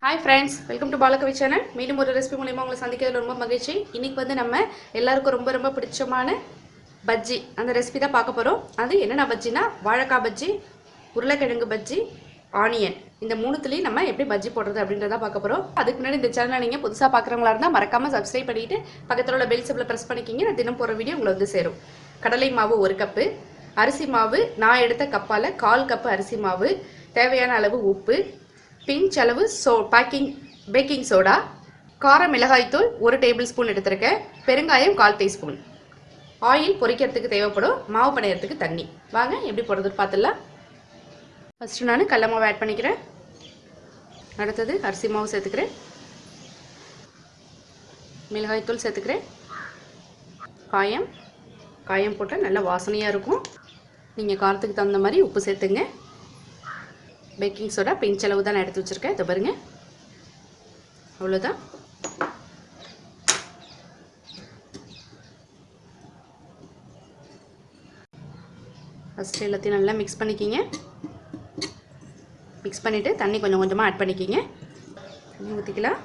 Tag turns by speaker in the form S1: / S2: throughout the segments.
S1: Hi friends, welcome to balakavithabooks channel. மீண்டும் ஒரு recipe மூலமா உங்களை சந்திக்கிறதுல ரொம்ப மகிழ்ச்சி. இன்னைக்கு வந்து நம்ம எல்லாருக்கும் ரொம்ப பிடிச்சமான பஜ்ஜி அந்த ரெசிபி தான் பார்க்க போறோம். அது என்னென்ன பஜ்ஜினா வாழைக்காய் பஜ்ஜி, உருளைக்கிழங்கு பஜ்ஜி, ஆனியன். இந்த மூணுத்துலயும் நம்ம எப்படி பஜ்ஜி போடுறது அப்படின்றத பார்க்க போறோம். அதுக்கு முன்னாடி இந்த சேனலை நீங்க புதுசா பார்க்கறவங்களா இருந்தா மறக்காம Subscribe பண்ணிட்டு பக்கத்துல உள்ள பெல் சிம்பலை பிரஸ் பண்ணிக்கிங்க. நான் தினம் போற வீடியோ உங்களுக்கு வந்து சேரும். கடலை மாவு 1 கப், அரிசி மாவு நான் எடுத்த கப்பால 1/4 கப் அரிசி மாவு, தேவையான அளவு உப்பு, பிஞ்ச் அளவு பேக்கிங் சோடா, கார மிளகாய் தூள் 1 டேபிள் ஸ்பூன் எடுத்துருக்கேன், பெருங்காயம் 1/4 டீஸ்பூன், ஆயில் பொரிக்கிறதுக்கு தேவைப்படும், மாவு பிணையறதுக்கு தண்ணி. வாங்க எப்படி போடுறதுன்னு பார்த்துடலாம். ஃபர்ஸ்ட் நான் கடலை மாவு ஆட் பண்ணிக்கிறேன். அடுத்தது அரிசி மாவு சேர்த்துக்கிறேன், மிளகாய் தூள் சேர்த்துக்கிறேன், காயம் போட்டால் நல்லா வாசனையாக இருக்கும். நீங்கள் காரத்துக்கு தகுந்த மாதிரி உப்பு சேர்த்துங்க. பேக்கிங் சோடா பிஞ்ச் அளவு தான் நான் எடுத்து வச்சுருக்கேன். இதை பாருங்கள், அவ்வளோதான். ஃபஸ்ட்டு எல்லாத்தையும் நல்லா மிக்ஸ் பண்ணிக்கிங்க. மிக்ஸ் பண்ணிவிட்டு தண்ணி கொஞ்சம் கொஞ்சமாக ஆட் பண்ணிக்கிங்க. தண்ணி ஊற்றிக்கலாம்.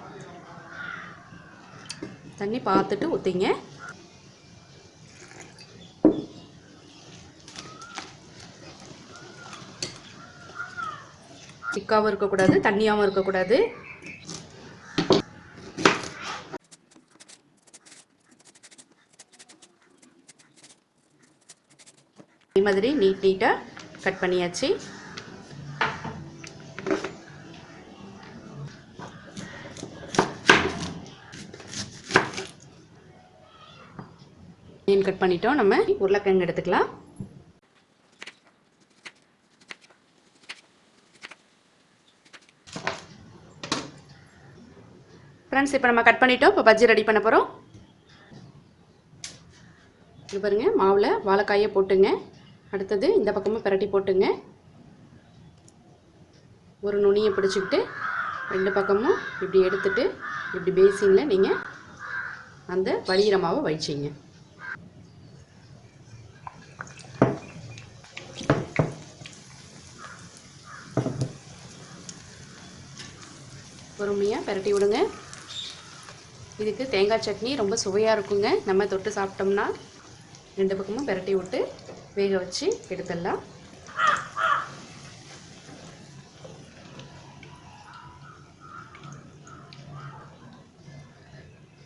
S1: தண்ணி பார்த்துட்டு ஊற்றிங்க. திக்காவும் இருக்கக்கூடாது, தண்ணியாகவும் இருக்கக்கூடாது. இதே மாதிரி நீட்டாக கட் பண்ணியாச்சு. கட் பண்ணிட்டோம். நம்ம உருளைக்கிழங்கு எடுத்துக்கலாம். ஃப்ரெண்ட்ஸ், இப்போ நம்ம கட் பண்ணிட்டோம். இப்போ பஜ்ஜி ரெடி பண்ண போகிறோம். இது பாருங்கள், மாவில் வாழைக்காயை போட்டுங்க. அடுத்தது இந்த பக்கமும் பிரட்டி போட்டுங்க. ஒரு நுனியை பிடிச்சிக்கிட்டு 2 பக்கமும் இப்படி எடுத்துட்டு இப்படி பேசிங்கில் நீங்கள் அந்த வடிகிற மாவை வடிச்சிங்க. பொறுமையாக பிரட்டி விடுங்க. இதுக்கு தேங்காய் சட்னி ரொம்ப சுவையாக இருக்குங்க. நம்ம தொட்டு சாப்பிட்டோம்னா 2 பக்கமும் பிரட்டி விட்டு வேக வச்சு எடுத்துடலாம்.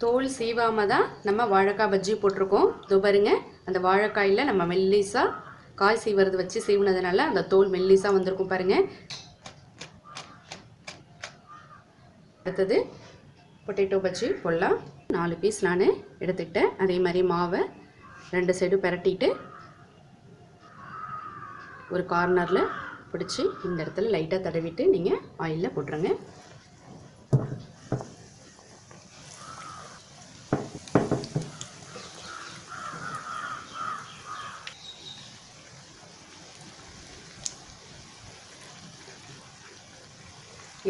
S1: தோல் சீவாமல் தான் நம்ம வாழைக்காய் பஜ்ஜி போட்டிருக்கோம். இதோ பாருங்க, அந்த வாழைக்காயில் நம்ம மெல்லிஸாக காய் சீவுறது வச்சு சீவுனதுனால அந்த தோல் மெல்லிஸாக வந்திருக்கும் பாருங்கள். அடுத்தது பொட்டேட்டோ பஜ்ஜி போடலாம். 4 பீஸ் நான் எடுத்துக்கிட்டேன். அதே மாதிரி மாவை 2 சைடு பிரட்டிட்டு ஒரு கார்னரில் பிடிச்சி இந்த இடத்துல லைட்டாக தடவிட்டு நீங்கள் ஆயிலில் போட்டுருங்க.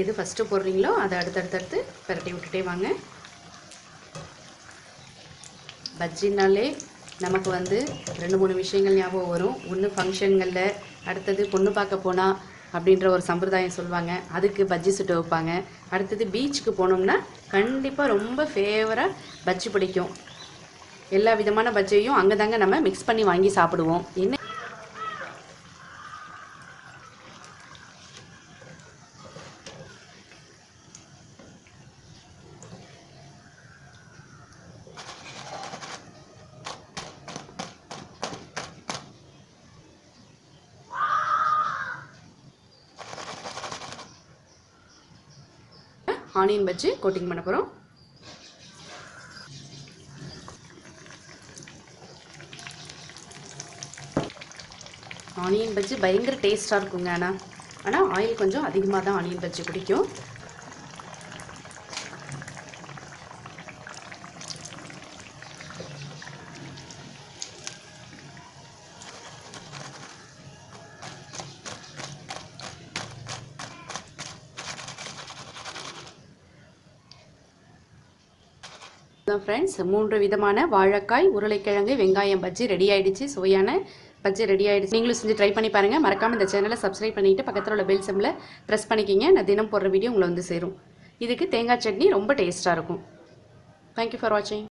S1: எது ஃபஸ்ட்டு போடுறீங்களோ அதை அடுத்தடுத்து பிரட்டி விட்டுட்டே வாங்க. பஜ்ஜினாலே நமக்கு வந்து 2-3 விஷயங்கள் ஞாபகம் வரும். ஒன்று ஃபங்க்ஷன்களில், அடுத்தது பொண்ணு பார்க்க போனால் அப்படின்ற ஒரு சம்பிரதாயம் சொல்லுவாங்க, அதுக்கு பஜ்ஜி சுட்டு வைப்பாங்க. அடுத்தது பீச்சுக்கு போனோம்னா கண்டிப்பாக ரொம்ப ஃபேவராக பஜ்ஜி பிடிக்கும். எல்லா விதமான பஜ்ஜியும் அங்கே தாங்க நம்ம மிக்ஸ் பண்ணி வாங்கி சாப்பிடுவோம். என்ன ஆனியன் பஜ்ஜி கோட்டிங் பண்ண போகிறோம். ஆனியன் பஜ்ஜி பயங்கர டேஸ்ட்டாக இருக்குங்க. ஆனால் ஆயில் கொஞ்சம் அதிகமாக தான் ஆனியன் பஜ்ஜி பிடிக்கும். ஃப்ரெண்ட்ஸ், 3 விதமான வாழைக்காய், உருளைக்கிழங்கு, வெங்காயம் பஜ்ஜி ரெடி ஆயிடுச்சு. சுவையான பஜ்ஜி ரெடி ஆயிடுச்சு. நீங்களும் செஞ்சு ட்ரை பண்ணி பாருங்க. மறக்காம இந்த சேனலை சப்ஸ்கிரைப் பண்ணிட்டு பக்கத்துல உள்ள பெல் சிம்பலை பிரஸ் பண்ணிக்கிங்க. நான் தினம் போடுற வீடியோ உங்களை வந்து சேரும். இதுக்கு தேங்காய் சட்னி ரொம்ப டேஸ்ட்டாக இருக்கும். தேங்க்யூ ஃபார் வாட்சிங்.